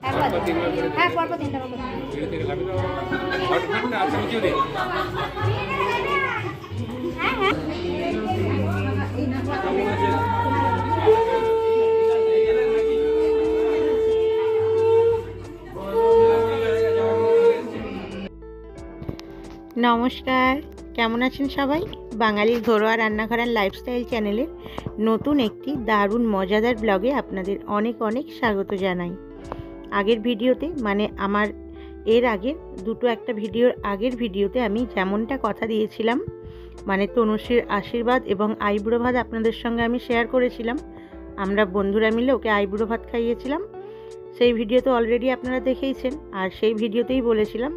হ্যাঁ পরপর তিনটা নমস্কার, কেমন আছেন সবাই? বাঙালির ঘরোয়া রান্নাঘর লাইফস্টাইল চ্যানেলের নতুন একটি দারুণ মজাদার ব্লগে আপনাদের অনেক অনেক স্বাগত জানাই। আগের ভিডিওতে মানে আমার এর আগের একটা ভিডিওর আগের ভিডিওতে আমি যেমনটা কথা দিয়েছিলাম, মানে তনুশ্রীর আশীর্বাদ এবং আইবুড়ো ভাত আপনাদের সঙ্গে আমি শেয়ার করেছিলাম। আমরা বন্ধুরা মিলে ওকে আইবুড়ো ভাত খাইয়েছিলাম। সেই ভিডিও তো অলরেডি আপনারা দেখেইছেন। আর সেই ভিডিওতেই বলেছিলাম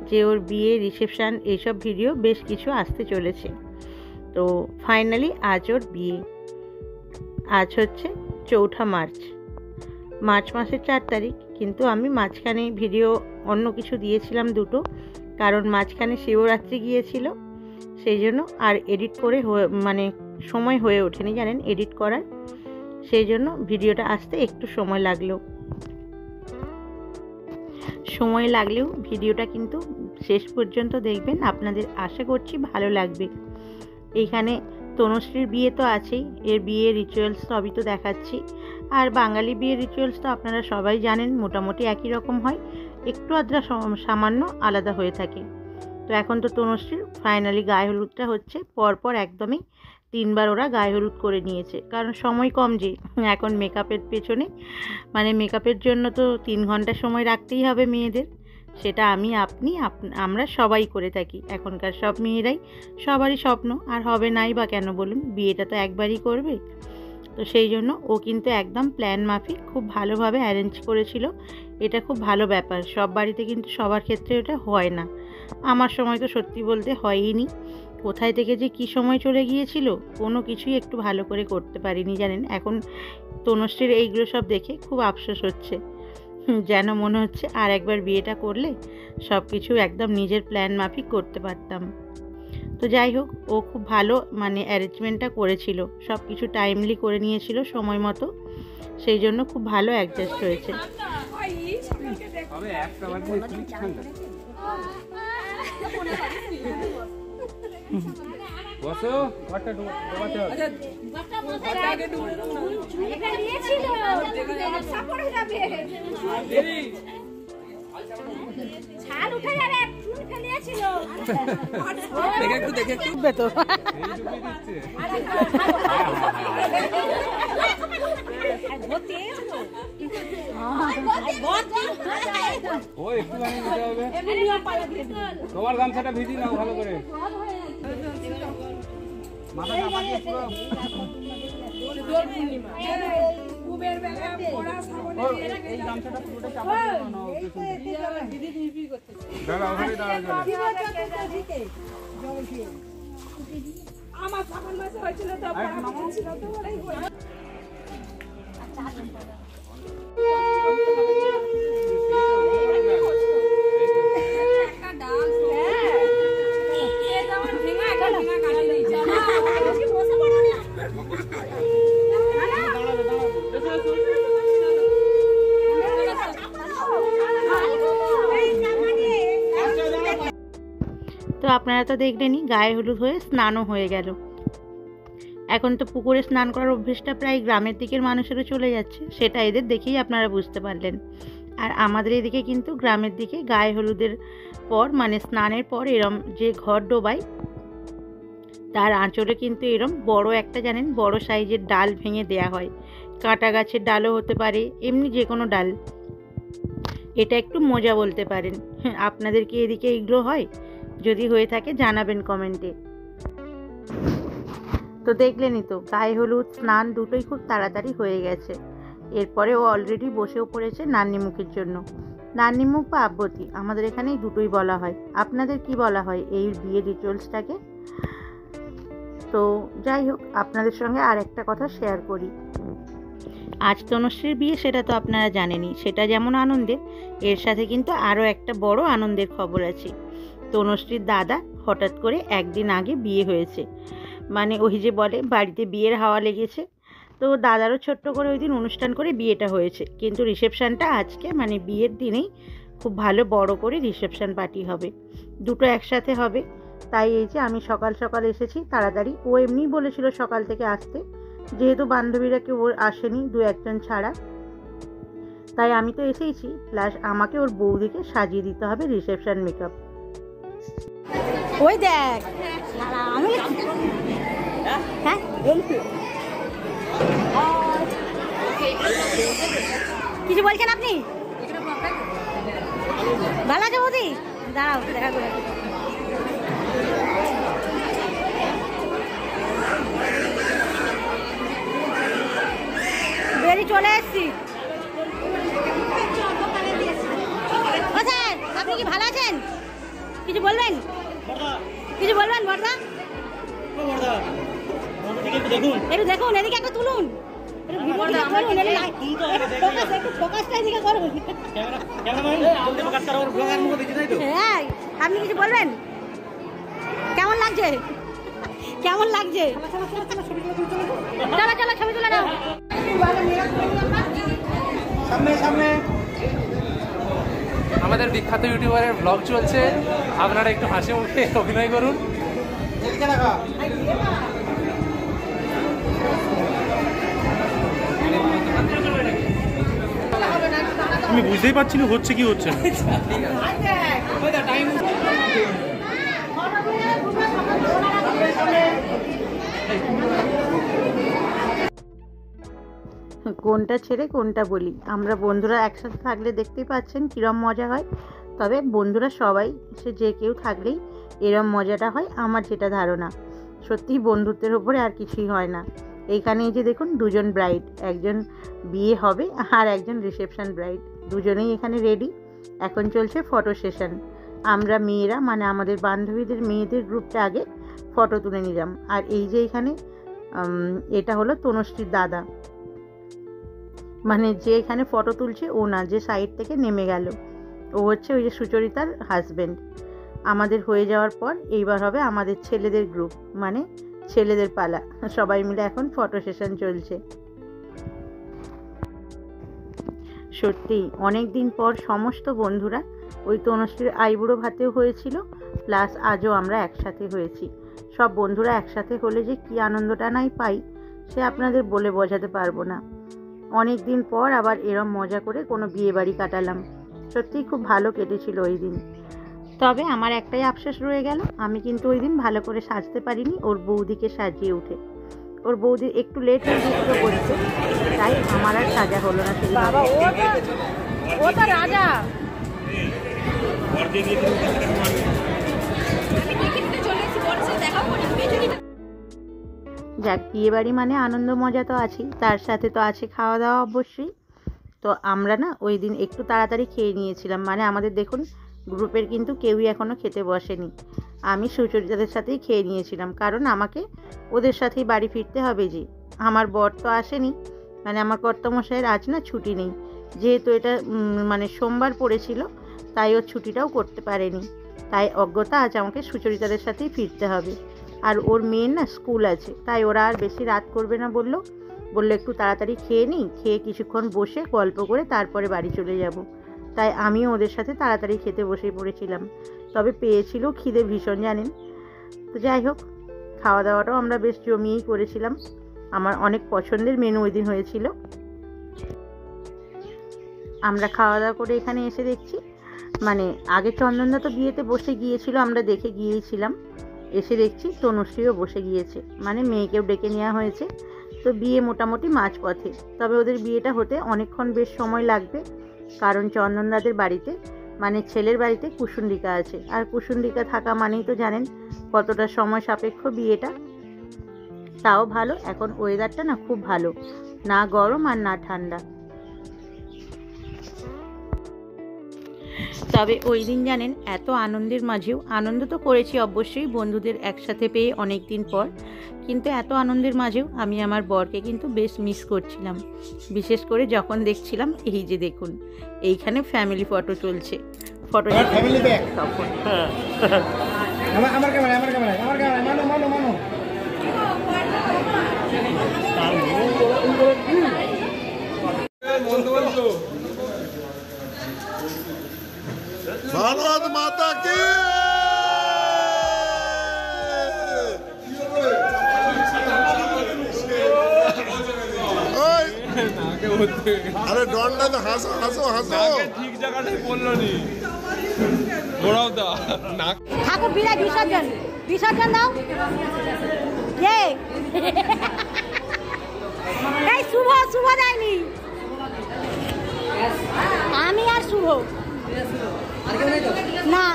যে ওর বিয়ে, রিসেপশান এইসব ভিডিও বেশ কিছু আসতে চলেছে। তো ফাইনালি আজ ওর বিয়ে। আজ হচ্ছে 4 মার্চ মাসের 4 তারিখ। কিন্তু আমি মাঝখানে ভিডিও অন্য কিছু দিয়েছিলাম দুটো, কারণ মাঝখানে শিবরাত্রি গিয়েছিল, সেই জন্য আর এডিট করে মানে সময় হয়ে ওঠেনি জানেন এডিট করার। সেই জন্য ভিডিওটা আসতে একটু সময় লাগলেও ভিডিওটা কিন্তু শেষ পর্যন্ত দেখবেন, আপনাদের আশা করছি ভালো লাগবে। এইখানে তনুশ্রীর বিয়ে তো আছেই, এর বিয়ে রিচুয়ালস সবই তো দেখাচ্ছি। আর বাঙালি বিয়ের রিচুয়ালস তো আপনারা সবাই জানেন মোটামুটি একই রকম হয়, একটু আধটা সামান্য আলাদা হয়ে থাকে। তো এখন তো তনুশ্রীর ফাইনালি গায়ে হলুদটা হচ্ছে। পরপর একদমই 3বার ওরা গায়ে হলুদ করে নিয়েছে, কারণ সময় কম যে এখন মেকআপের পেছনে, মানে মেকআপের জন্য তো 3 ঘন্টা সময় রাখতেই হবে মেয়েদের। সেটা আমরা সবাই করে থাকি, এখনকার সব মেয়েরাই, সবারই স্বপ্ন। আর হবে নাই বা কেন বলুন, বিয়েটা তো একবারই করবে। তো সেই জন্য ও কিন্তু একদম প্ল্যান মাফিক খুব ভালোভাবে অ্যারেঞ্জ করেছিল। এটা খুব ভালো ব্যাপার, সব বাড়িতে কিন্তু সবার ক্ষেত্রে ওটা হয় না। আমার সময় তো সত্যি বলতে হয়ইনি। কোথায় থেকে যে কী সময় চলে গিয়েছিল, কোনো কিছুই একটু ভালো করে করতে পারিনি জানেন। এখন তনুশ্রীর এইগুলো সব দেখে খুব আফসোস হচ্ছে, যেন মনে হচ্ছে আর একবার বিয়েটা করলে সব কিছু একদম নিজের প্ল্যান মাফিক করতে পারতাম। তো যাই হোক, ও খুব ভালো মানে অ্যারেঞ্জমেন্টটা করেছিল, সব কিছু টাইমলি করে নিয়েছিল সময় মতো, সেই জন্য খুব ভালো অ্যাডজাস্ট হয়েছে। বসো, ঘরটা ডোবাতে হবে। ছাল উঠে যাবে, চুল ফেলিয়েছিল। দেখে একটু উঠবে তো। ও একটু নিতে হবে। তোমার গামছাটা ভিজি নাও ভালো করে। মাথাটা পাকিয়ে পুরো দোল পূর্ণিমা কুবের বেলা পড়া সাবনে এই গামছাটা পুরোটা চাপা দিয়ে নাও। দিদি নিবি করতেছে। দাঁড়া ওখানে দাঁড়া আমার সাবন মাসে হয়েছিল তো পড়া ছিল তো ওরাই হলো। তো আপনারা তো দেখলেনই, গায়ে হলুদ হয়ে স্নানও হয়ে গেল। এখন তো পুকুরে স্নান করার অভ্যেসটা প্রায় গ্রামের দিকের মানুষেরও চলে যাচ্ছে, সেটা এদের দেখেই আপনারা বুঝতে পারলেন। আর আমাদের এদিকে কিন্তু গ্রামের দিকে গায়ে হলুদের পর মানে স্নানের পর এরম যে ঘর ডোবায়, তার আঁচলে কিন্তু এরম বড় একটা জানেন বড় সাইজের ডাল ভেঙে দেয়া হয়। কাঁটা গাছের ডালও হতে পারে, এমনি যে কোনো ডাল। এটা একটু মজা বলতে পারেন। আপনাদের কি এদিকে এগুলো হয়? যদি হয়ে থাকে জানাবেন কমেন্টে। তো দেখলেনই তো, গায়ে হলুদ স্নান দুটোই খুব তাড়াতাড়ি হয়ে গেছে। এরপরে ও অলরেডি বসেও পড়েছে নান্নিমুখের জন্য। নান্নিমুখ বা আব্বতি, আমাদের এখানেই দুটোই বলা হয়। আপনাদের কি বলা হয় এই বিয়ের রিচুয়ালসটাকে? তো যাই হোক, আপনাদের সঙ্গে আর একটা কথা শেয়ার করি। আজ তনুশ্রীর বিয়ে, সেটা তো আপনারা জানেনই। সেটা যেমন আনন্দের, এর সাথে কিন্তু আরও একটা বড় আনন্দের খবর আছে। তনুশ্রীর দাদা হঠাৎ করে একদিন আগে বিয়ে হয়েছে, মানে ওই যে বলে বাড়িতে বিয়ের হাওয়া লেগেছে। তো দাদারও ছোট্ট করে ওই দিন অনুষ্ঠান করে বিয়েটা হয়েছে, কিন্তু রিসেপশানটা আজকে মানে বিয়ের দিনেই খুব ভালো বড় করে রিসেপশান পার্টি হবে, দুটো একসাথে হবে। তাই এই যে আমি সকাল সকাল এসেছি তাড়াতাড়ি। ও এমনিই বলেছিল সকাল থেকে আসতে, যেহেতু বান্ধবীরা কেউ ওর আসেনি, দু একজন ছাড়া, তাই আমি তো এসেইছি। প্লাস আমাকে ওর বৌদিকে সাজিয়ে দিতে হবে রিসেপশন মেকআপ। ওই দেখ হ্যাঁ কিছু বলছেন আপনি? ভালো আছে বৌদি? দাঁড়াও দেখা করে। বেরিয়ে চলে এসছি। আপনি কি ভালো আছেন? কিছু বলবেন? কিছু বলবেন বড়দা? একটু দেখুন, এদিকে একটু তুলুন, হ্যাঁ আপনি কিছু বলবেন? কেমন লাগছে? কেমন লাগছে? চলো চলো ছবি তুলে নাও। সামনে সামনে আমাদের বিখ্যাত ইউটিউবারের ব্লগ চলছে, আপনারা একটু হাসি মুখে অভিনয় করুন। আমি বুঝতেই পারছি না হচ্ছে কি হচ্ছে না। কোনটা ছেড়ে কোনটা বলি, আমরা বন্ধুরা একসাথে থাকলে দেখতেই পাচ্ছেন কিরম মজা হয়। তবে বন্ধুরা সবাই, সে যে কেউ থাকলেই এরম মজাটা হয়, আমার যেটা ধারণা। সত্যিই বন্ধুত্বের ওপরে আর কিছুই হয় না। এইখানে এই যে দেখুন, দুজন ব্রাইড, একজন বিয়ে হবে আর একজন রিসেপশন ব্রাইড, দুজনেই এখানে রেডি। এখন চলছে ফটো সেশন। আমরা মেয়েরা মানে আমাদের বান্ধবীদের মেয়েদের গ্রুপটা আগে ফটো তুলে নিলাম। আর এই যে এখানে এটা হলো তনুশ্রীর দাদা, মানে যে এখানে ফটো তুলছে ও না, যে সাইড থেকে নেমে গেল ও হচ্ছে ওই যে সুচরিতার হাজব্যান্ড। আমাদের হয়ে যাওয়ার পর এইবার হবে আমাদের ছেলেদের গ্রুপ, মানে ছেলেদের পালা। সবাই মিলে এখন ফটো সেশন চলছে। সত্যি অনেক দিন পর সমস্ত বন্ধুরা, ওই তনুশ্রীর আইবুড়ো ভাতেও হয়েছিল, প্লাস আজও আমরা একসাথে হয়েছি। সব বন্ধুরা একসাথে হলে যে কী আনন্দটা নাই পাই, সে আপনাদের বলে বোঝাতে পারবো না। অনেক দিন পর আবার এরম মজা করে কোনো বিয়ে বাড়ি কাটালাম। সত্যিই খুব ভালো কেটেছিল ওই দিন। তবে আমার একটাই আফসোস রয়ে গেল, আমি কিন্তু ওই দিন ভালো করে সাজতে পারিনি ওর বৌদিকে সাজিয়ে উঠে। ওর বৌদি একটু লেট হয়ে গিয়েছিল করতে, তাই আমার আর সাজা হলো না। ও তো রাজা। যাক, বিয়ে বাড়ি মানে আনন্দ মজা তো আছেই, তার সাথে তো আছে খাওয়া দাওয়া অবশ্যই। তো আমরা না ওই দিন একটু তাড়াতাড়ি খেয়ে নিয়েছিলাম, মানে আমাদের দেখুন গ্রুপের কিন্তু কেউই এখনও খেতে বসেনি। আমি সুচরিতাদের সাথেই খেয়ে নিয়েছিলাম, কারণ আমাকে ওদের সাথেই বাড়ি ফিরতে হবে। যে আমার বর তো আসেনি, মানে আমার কর্তামশাইয়ের আজ না ছুটি নেই, যেহেতু এটা মানে সোমবার পড়েছিল, তাই ওর ছুটিটাও করতে পারেনি। তাই অজ্ঞতা আজ আমাকে সুচরিতাদের সাথেই ফিরতে হবে। আর ওর মেয়ের না স্কুল আছে, তাই ওরা আর বেশি রাত করবে না বললো একটু তাড়াতাড়ি খেয়ে নিই, খেয়ে কিছুক্ষণ বসে গল্প করে তারপরে বাড়ি চলে যাব। তাই আমিও ওদের সাথে তাড়াতাড়ি খেতে বসে পড়েছিলাম। তবে পেয়েছিল খিদে ভীষণ, জানেন। তো যাই হোক, খাওয়া দাওয়াটাও আমরা বেশ জমিয়েই করেছিলাম। আমার অনেক পছন্দের মেনু ওই দিন হয়েছিল। আমরা খাওয়া দাওয়া করে এখানে এসে দেখছি, মানে আগে চন্দনদা তো বিয়েতে বসে গিয়েছিল, আমরা দেখে গিয়েছিলাম। এসে দেখছি তনুশ্রীও বসে গিয়েছে, মানে মেয়েকেও ডেকে নেওয়া হয়েছে। তো বিয়ে মোটামুটি মাঝপথে, তবে ওদের বিয়েটা হতে অনেকক্ষণ বেশ সময় লাগবে, কারণ চন্দনদাদের বাড়িতে মানে ছেলের বাড়িতে কুসুন্ডিকা আছে, আর কুসুন্ডিকা থাকা মানেই তো জানেন কতটা সময় সাপেক্ষ বিয়েটা। তাও ভালো, এখন ওয়েদারটা না খুব ভালো, না গরম আর না ঠান্ডা। তবে ওই দিন জানেন এত আনন্দের মাঝেও, আনন্দ তো করেছি অবশ্যই বন্ধুদের একসাথে পেয়ে অনেক দিন পর, কিন্তু এত আনন্দের মাঝেও আমি আমার বরকে কিন্তু বেশ মিস করছিলাম। বিশেষ করে যখন দেখছিলাম এই যে দেখুন এইখানে ফ্যামিলি ফটো চলছে, ফটো ফ্যামিলি ব্যাগ তখন আমার ক্যামেরা মানো भारत माता की अरे डॉन्डा तो हंसो हंसो हंसो ঠিক জায়গাটাই বললো নি ওরাও দা না ঠাকুর বিদায় বিসর্জন বিসর্জন দাও কে এই শুভ শুভ যায়নি আমি আর শুভ না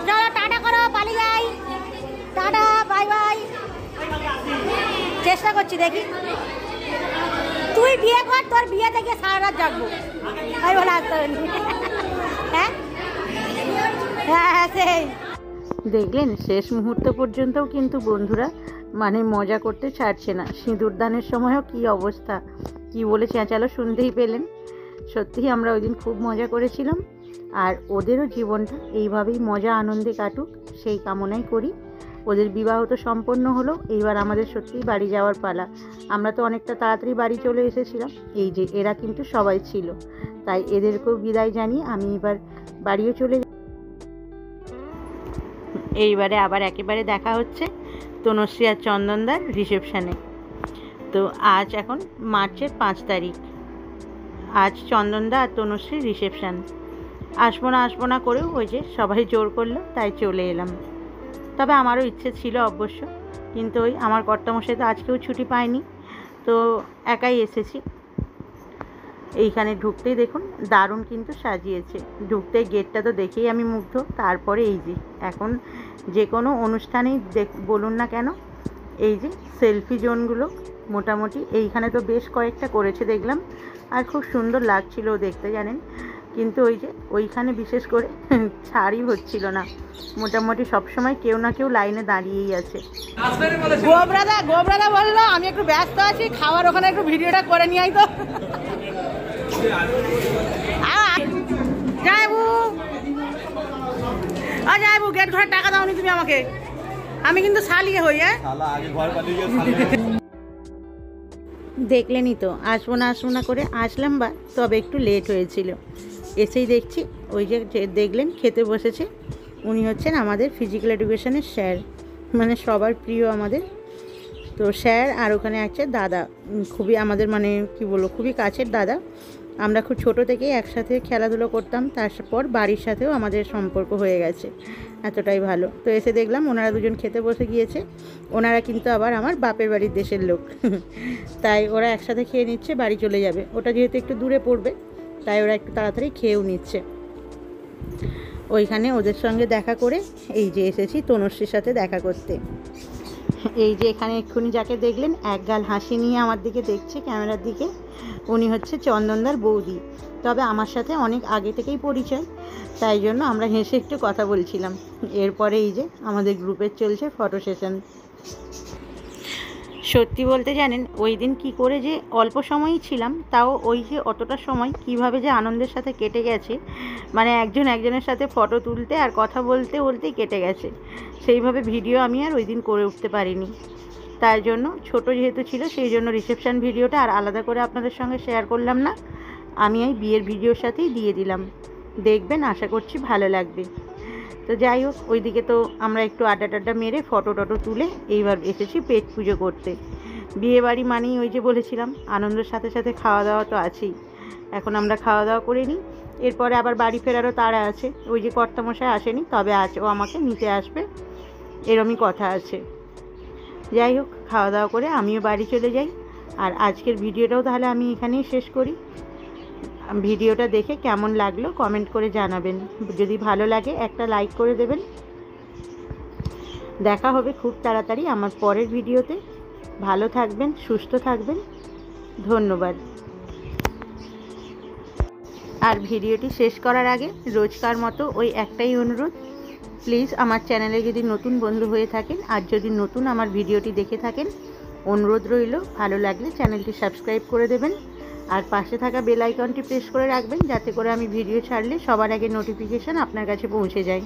চলো টাটা করো পালিয়ে যাই টাটা বাই বাই চেষ্টা করছি দেখি তুই বিয়ে কর তোর বিয়ে থেকে সারা রাত জাগবো আমি বলে আসতে পারি হ্যাঁ হ্যাঁ সেই দেখলেন শেষ মুহূর্ত পর্যন্তও কিন্তু বন্ধুরা মানে মজা করতে ছাড়ছে না। সিঁদুর দানের সময়ও কী অবস্থা, কি বলে চেঁচালো শুনতেই পেলেন। সত্যিই আমরা ওই দিন খুব মজা করেছিলাম, আর ওদেরও জীবনটা এইভাবেই মজা আনন্দে কাটুক সেই কামনাই করি। ওদের বিবাহ তো সম্পন্ন হলো, এইবার আমাদের সত্যিই বাড়ি যাওয়ার পালা। আমরা তো অনেকটা তাড়াতাড়ি বাড়ি চলে এসেছিলাম, এই যে এরা কিন্তু সবাই ছিল, তাই এদেরকেও বিদায় জানিয়ে আমি এবার বাড়িও চলে। এইবারে আবার একেবারে দেখা হচ্ছে তনুশ্রী আর চন্দনদার রিসেপশানে। তো আজ এখন মার্চের 5 তারিখ, আজ চন্দনদা আর তনুশ্রীর রিসেপশান। আসবো না করেও ওই যে সবাই জোর করলো, তাই চলে এলাম। তবে আমারও ইচ্ছে ছিল অবশ্য, কিন্তু ওই আমার কর্তামশাই তো আজকেও ছুটি পায়নি, তো একাই এসেছি। এইখানে ঢুকতেই দেখুন দারুণ কিন্তু সাজিয়েছে, ঢুকতেই গেটটা তো দেখেই আমি মুগ্ধ। তারপরে এই যে এখন যে কোনো অনুষ্ঠানেই বলুন না কেন এই যে সেলফি জোনগুলো মোটামুটি এইখানে তো বেশ কয়েকটা করেছে দেখলাম, আর খুব সুন্দর লাগছিল দেখতে জানেন। কিন্তু ওই যে ওইখানে বিশেষ করে ছাড়ই হচ্ছিল না, মোটামুটি সবসময় কেউ না কেউ লাইনে দাঁড়িয়েই আছে। গোবরাদা বললো আমি একটু ব্যস্ত আছি, খাওয়ার ওখানে একটু ভিডিওটা করে নিয়ে আই তো। যাইবু গেট ঘরে টাকা দাওনি তুমি আমাকে, আমি কিন্তু শালিয়ে হই। দেখলেনই তো আসবো না করে আসলাম, বা তবে একটু লেট হয়েছিল। এসেই দেখছি ওই যে দেখলেন খেতে বসেছে, উনি হচ্ছেন আমাদের ফিজিক্যাল এডুকেশনের স্যার, মানে সবার প্রিয় আমাদের। তো স্যার আর ওখানে আছে দাদা, খুবই আমাদের মানে কি বলবো খুবই কাছের দাদা। আমরা খুব ছোট থেকেই একসাথে খেলাধুলো করতাম, তারপর বাড়ির সাথেও আমাদের সম্পর্ক হয়ে গেছে, এতটাই ভালো। তো এসে দেখলাম ওনারা দুজন খেতে বসে গিয়েছে, ওনারা কিন্তু আবার আমার বাপের বাড়ির দেশের লোক, তাই ওরা একসাথে খেয়ে নিচ্ছে, বাড়ি চলে যাবে। ওটা যেহেতু একটু দূরে পড়বে, তাই ওরা একটু তাড়াতাড়ি খেয়েও নিচ্ছে। ওইখানে ওদের সঙ্গে দেখা করে এই যে এসেছি তনুশ্রীর সাথে দেখা করতে। এই যে এখানে এক্ষুনি যাকে দেখলেন একগাল হাসি নিয়ে আমার দিকে দেখছে ক্যামেরার দিকে, উনি হচ্ছে চন্দনদার বৌদি। তবে আমার সাথে অনেক আগে থেকেই পরিচয়, তাই জন্য আমরা হেসে একটু কথা বলছিলাম। এরপরে এই যে আমাদের গ্রুপের চলছে ফটো সেশন। সত্যি বলতে জানেন ওই দিন কী করে যে অল্প সময়ই ছিলাম, তাও ওই যে অতটা সময় কিভাবে যে আনন্দের সাথে কেটে গেছে, মানে একজন একজনের সাথে ফটো তুলতে আর কথা বলতেই কেটে গেছে। সেইভাবে ভিডিও আমি আর ওই দিন করে উঠতে পারিনি, তার জন্য ছোট যেহেতু ছিল সেই জন্য রিসেপশান ভিডিওটা আর আলাদা করে আপনাদের সঙ্গে শেয়ার করলাম না, আমি এই বিয়ের ভিডিওর সাথেই দিয়ে দিলাম। দেখবেন, আশা করছি ভালো লাগবে। তো যাই হোক, ওইদিকে তো আমরা একটু আড্ডা মেরে ফটো তুলে এইবার এসেছি পেট পুজো করতে। বিয়েবাড়ি মানেই ওই যে বলেছিলাম আনন্দের সাথে সাথে খাওয়া দাওয়া তো আছেই। এখন আমরা খাওয়া দাওয়া করে নিই, এরপরে আবার বাড়ি ফেরারও তাড়া আছে। ওই যে কর্তামশাই আসেনি, তবে ও আমাকে নিতে আসবে, এরমই কথা আছে। যাই হোক, খাওয়া দাওয়া করে আমিও বাড়ি চলে যাই। আর আজকের ভিডিওটাও তাহলে আমি এখানেই শেষ করি। ভিডিওটা দেখে কেমন লাগলো কমেন্ট করে জানাবেন, যদি ভালো লাগে একটা লাইক করে দেবেন। দেখা হবে খুব তাড়াতাড়ি আমার পরের ভিডিওতে। ভালো থাকবেন, সুস্থ থাকবেন, ধন্যবাদ। আর ভিডিওটি শেষ করার আগে রোজকার মতো ওই একটাই অনুরোধ, প্লিজ আমার চ্যানেলে যদি নতুন বন্ধু হয়ে থাকেন আর যদি নতুন আমার ভিডিওটি দেখে থাকেন, অনুরোধ রইল ভালো লাগলে চ্যানেলটি সাবস্ক্রাইব করে দেবেন, আর পাশে থাকা বেল আইকনটি প্রেস করে রাখবেন, যাতে করে আমি ভিডিও ছাড়লে সবার আগে নোটিফিকেশান আপনার কাছে পৌঁছে যায়।